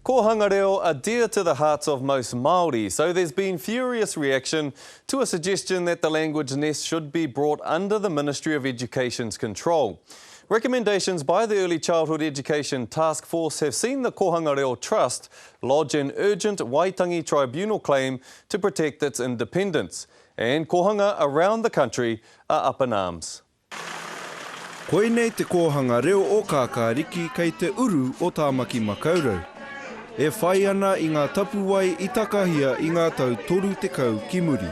Kohanga Reo are dear to the hearts of most Māori, so there's been furious reaction to a suggestion that the language nest should be brought under the Ministry of Education's control. Recommendations by the Early Childhood Education Taskforce have seen the Kohanga Reo Trust lodge an urgent Waitangi tribunal claim to protect its independence, and kohanga around the country are up in arms. Koinei te kohanga reo o kākāriki kei te uru o Tāmaki Makaurau. E whai ana i ngā tapuwai i takahia i ngā tau toru te kau ki muri.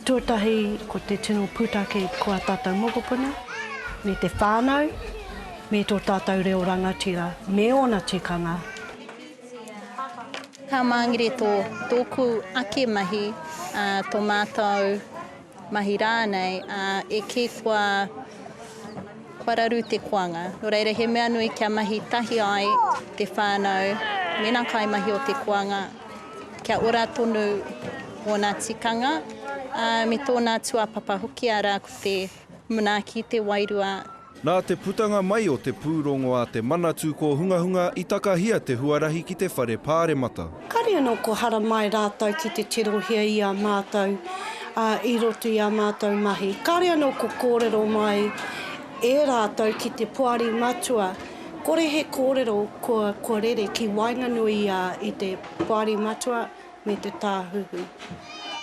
Tuatahi ko te tino putake kua tātou mokopuna, me te whānau, me tō tātou reo rangatira, me ona tikanga. Ka māngere tōku ake mahi, tō mātou mahi rānei, e ke kua raru te koanga. No reira, he mea nui kia mahi tahi ai te whānau, mena kai mahi o te koanga, kia ora tonu o nā tikanga, me tōna tuapapa hoki ara ko te manaaki te wairua. Nā te putanga mai o te pūrongo a te manatū ko hungahunga i takahia te huarahi ki te whare pāremata. Kare anō ko hara mai rātou ki te tirohia i a mātou, i roto i a mātou mahi. Kare anō ko kōrero mai e rātou ki te puari matua. Kore he kōrero ko rere ki Wainganui i te puari matua me te tāhuhu.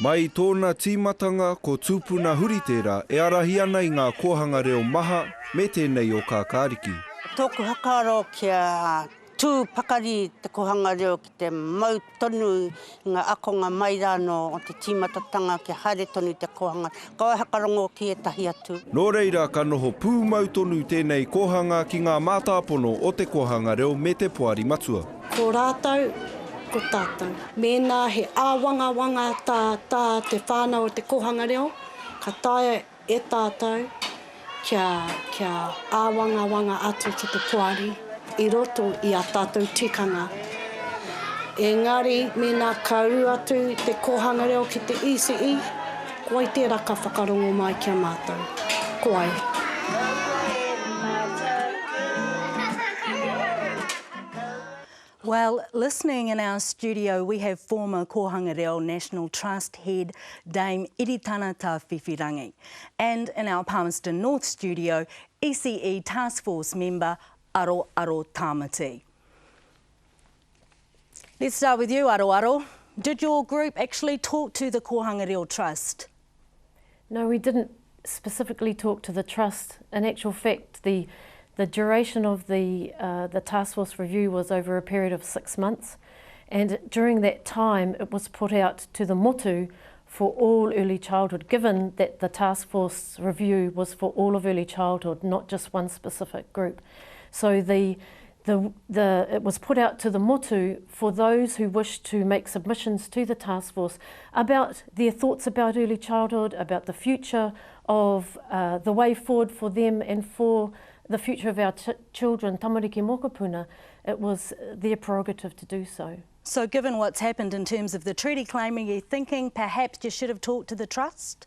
Mai tōna tīmatanga ko tūpuna huri tērā e arahi ana i ngā kohanga reo maha me tēnei o kākāriki. Tōku hakaro kia tū pakari te kohanga reo ki te mau tonu i ngā akonga mai rāno o te tīmatatanga ki haere tonu te kohanga. Kaua hakarongo ki e tahi atu. Nō reira ka noho pū mau tonu tēnei kohanga ki ngā mātāpono o te kohanga reo me te puari matua. Ko rātou, ko tātou. Mēnā he āwangawanga tā te whānau o te kohanga reo, ka taia e tātou kia āwangawanga atu ki te puari, i roto i a tātou tikanga. Engari, mēnā kauru atu te kohanga reo ki te ECE, koai tērā ka whakarongo mai kia mātou. Koai. Well, listening in our studio, we have former Kohanga Reo National Trust head Dame Iritana Tawhiwhirangi, and in our Palmerston North studio, ECE Taskforce member Aroaro Tamati. Let's start with you, Aroaro. Did your group actually talk to the Kohanga Reo Trust? No, we didn't specifically talk to the Trust. In actual fact, the duration of the task force review was over a period of 6 months, and during that time it was put out to the motu for all early childhood, given that the task force review was for all of early childhood, not just one specific group. So it was put out to the motu for those who wished to make submissions to the task force about their thoughts about early childhood, about the future of the way forward for them and for the future of our children, tamariki mokopuna. It was their prerogative to do so. So given what's happened in terms of the treaty claim, are you thinking perhaps you should have talked to the Trust?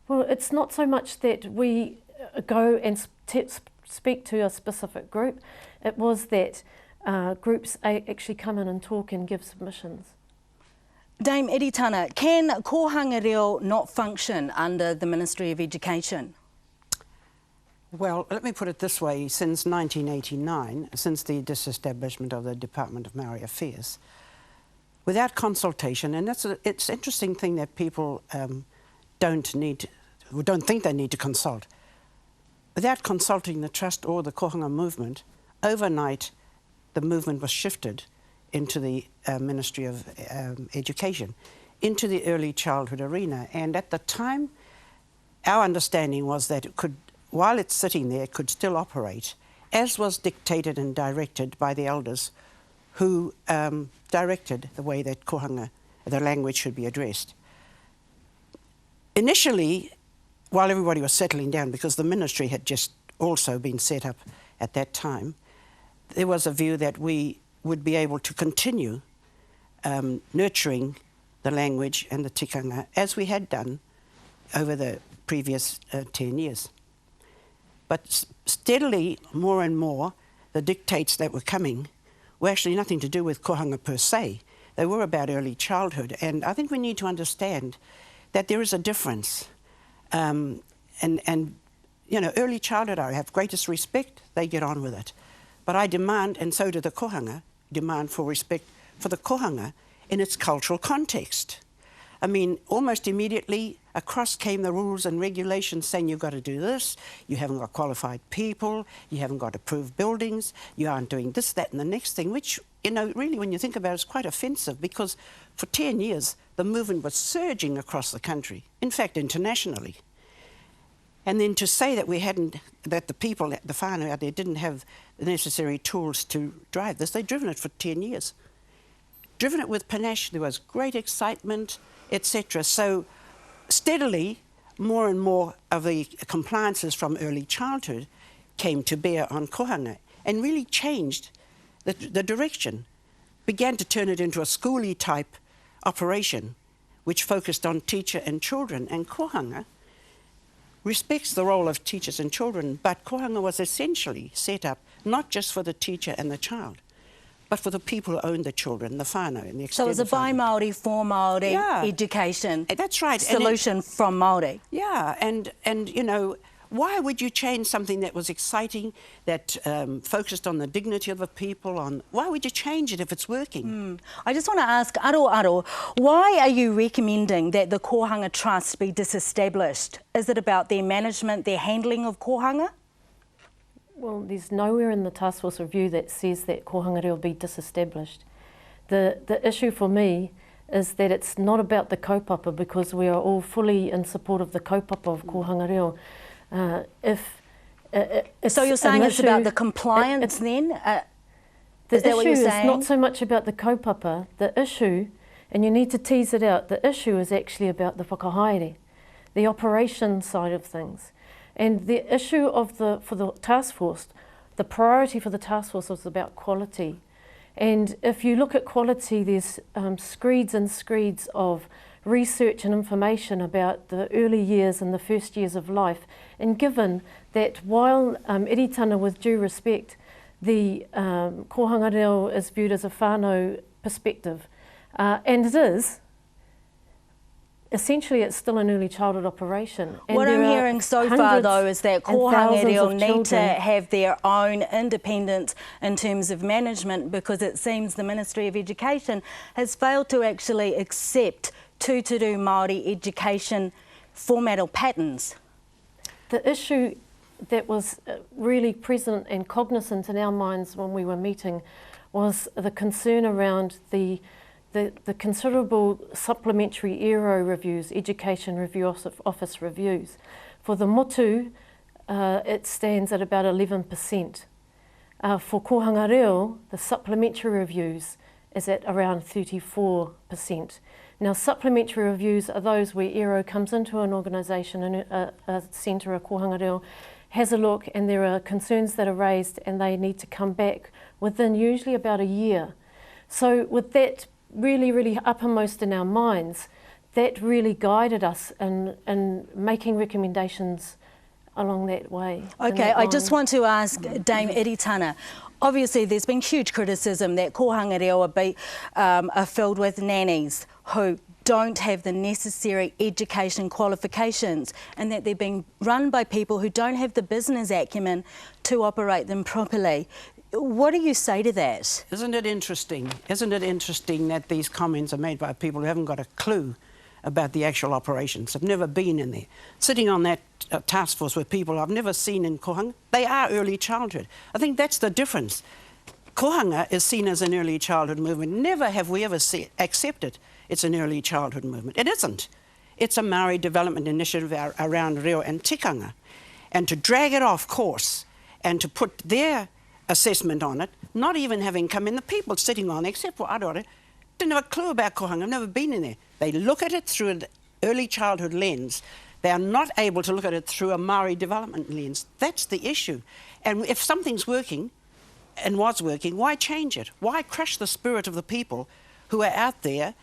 Well, it's not so much that we go and speak to a specific group. It was that groups actually come in and talk and give submissions. Dame Iritana, can Kohanga Reo not function under the Ministry of Education? Well, let me put it this way. Since 1989, since the disestablishment of the Department of Marae Affairs, without consultation, and it's an interesting thing that people don't think they need to consult. Without consulting the Trust or the Kohanga movement, overnight the movement was shifted into the Ministry of Education, into the early childhood arena. And at the time, our understanding was that it could, while it's sitting there, it could still operate, as was dictated and directed by the elders who directed the way that Kohanga, the language, should be addressed. Initially, while everybody was settling down, because the ministry had just also been set up at that time, there was a view that we would be able to continue nurturing the language and the tikanga as we had done over the previous 10 years. But steadily, more and more, the dictates that were coming were actually nothing to do with kohanga per se. They were about early childhood. And I think we need to understand that there is a difference. And you know, early childhood, I have greatest respect, they get on with it. But I demand, and so do the kohanga, demand for respect for the kohanga in its cultural context. I mean, almost immediately across came the rules and regulations saying you've got to do this, you haven't got qualified people, you haven't got approved buildings, you aren't doing this, that and the next thing, which, you know, really when you think about it, is quite offensive because for 10 years the movement was surging across the country, in fact internationally. And then to say that we hadn't, that the people, the whānau out there didn't have the necessary tools to drive this, they'd driven it for 10 years. Driven it with panache, there was great excitement, etc. So steadily, more and more of the compliances from early childhood came to bear on kohanga and really changed the direction, began to turn it into a schooly type operation which focused on teacher and children. And kohanga respects the role of teachers and children, but kohanga was essentially set up not just for the teacher and the child, but for the people who own the children, the whānau and the extended So it was a by Māori, for Māori education. That's right. Solution from Māori. Yeah, and you know, why would you change something that was exciting, that focused on the dignity of the people? Why would you change it if it's working? I just want to ask Aroaro, why are you recommending that the Kohanga Trust be disestablished? Is it about their management, their handling of kohanga? Well, there's nowhere in the Taskforce review that says that Kohanga Reo be disestablished. The issue for me is that it's not about the kaupapa, because we are all fully in support of the kaupapa of Kohanga Reo. So you're saying it's about the compliance then? The issue is not so much about the kaupapa. The issue, and you need to tease it out, the issue is actually about the whakahaere, the operation side of things. And the issue for the task force, the priority for the task force was about quality. And if you look at quality, there's screeds and screeds of research and information about the early years and the first years of life. And given that while Iritana, with due respect, the Kohanga Reo is viewed as a whānau perspective, and it is, essentially it's still an early childhood operation. And what I'm hearing so far though is that Kohanga Reo need to have their own independence in terms of management, because it seems the Ministry of Education has failed to actually accept tūturu Māori education format or patterns. The issue that was really present and cognizant in our minds when we were meeting was the concern around the considerable supplementary ERO reviews, Education Review Office reviews. For the motu, it stands at about 11%. For Kohanga Reo, the supplementary reviews is at around 34%. Now, supplementary reviews are those where ERO comes into an organisation, a centre, a Kohanga Reo, has a look, and there are concerns that are raised and they need to come back within usually about a year. So with that really, really uppermost in our minds, that really guided us in making recommendations along that way. Okay, I just want to ask Dame Iritana. Obviously, there's been huge criticism that Kohanga Reo are filled with nannies who don't have the necessary education qualifications, and that they're being run by people who don't have the business acumen to operate them properly. What do you say to that? Isn't it interesting? Isn't it interesting that these comments are made by people who haven't got a clue about the actual operations, have never been in there? Sitting on that task force with people I've never seen in Kohanga, they are early childhood. I think that's the difference. Kohanga is seen as an early childhood movement. Never have we ever accepted it's an early childhood movement. It isn't. It's a Maori development initiative around Reo and Tikanga. And to drag it off course and to put their assessment on it, not even having come in, the people sitting on, except for Aroaro, didn't have a clue about Kohanga, I've never been in there. They look at it through an early childhood lens. They are not able to look at it through a Maori development lens. That's the issue. And if something's working, and was working, why change it? Why crush the spirit of the people who are out there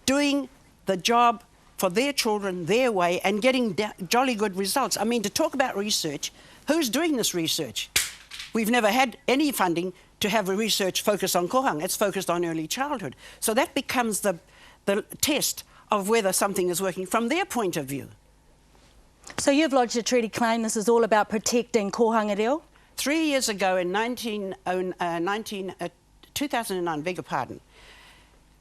doing the job for their children their way and getting jolly good results? I mean, to talk about research, who's doing this research? We've never had any funding to have a research focus on kohanga. It's focused on early childhood. So that becomes the test of whether something is working from their point of view. So you've lodged a treaty claim. This is all about protecting Kohanga Reo? 3 years ago in 2009, beg your pardon,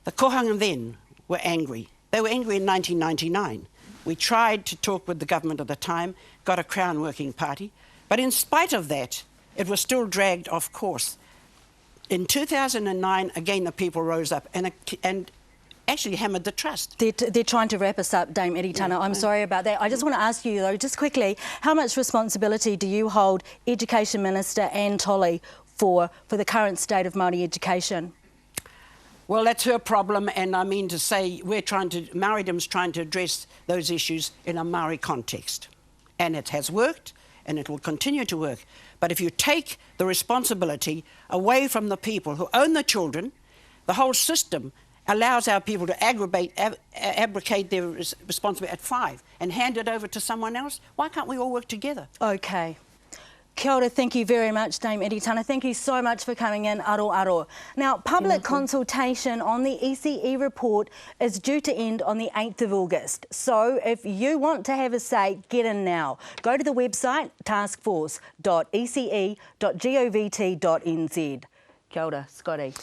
the kohanga then were angry. They were angry in 1999. We tried to talk with the government at the time, got a Crown Working Party, but in spite of that, it was still dragged off course. In 2009, again, the people rose up and actually hammered the trust. They're trying to wrap us up, Dame Iritana. I'm sorry about that. I just want to ask you, though, just quickly, how much responsibility do you hold, Education Minister Anne Tolley, for the current state of Māori education? Well, that's her problem, and I mean to say Māoridom's trying to address those issues in a Māori context. And it has worked, and it will continue to work. But if you take the responsibility away from the people who own the children, the whole system allows our people to abrogate their responsibility at 5 and hand it over to someone else. Why can't we all work together? OK. Kia ora, thank you very much, Dame Iritana. Thank you so much for coming in, Aroaro. Now, public consultation on the ECE report is due to end on the 8th of August. So if you want to have a say, get in now. Go to the website taskforce.ece.govt.nz. Kia ora, Scotty.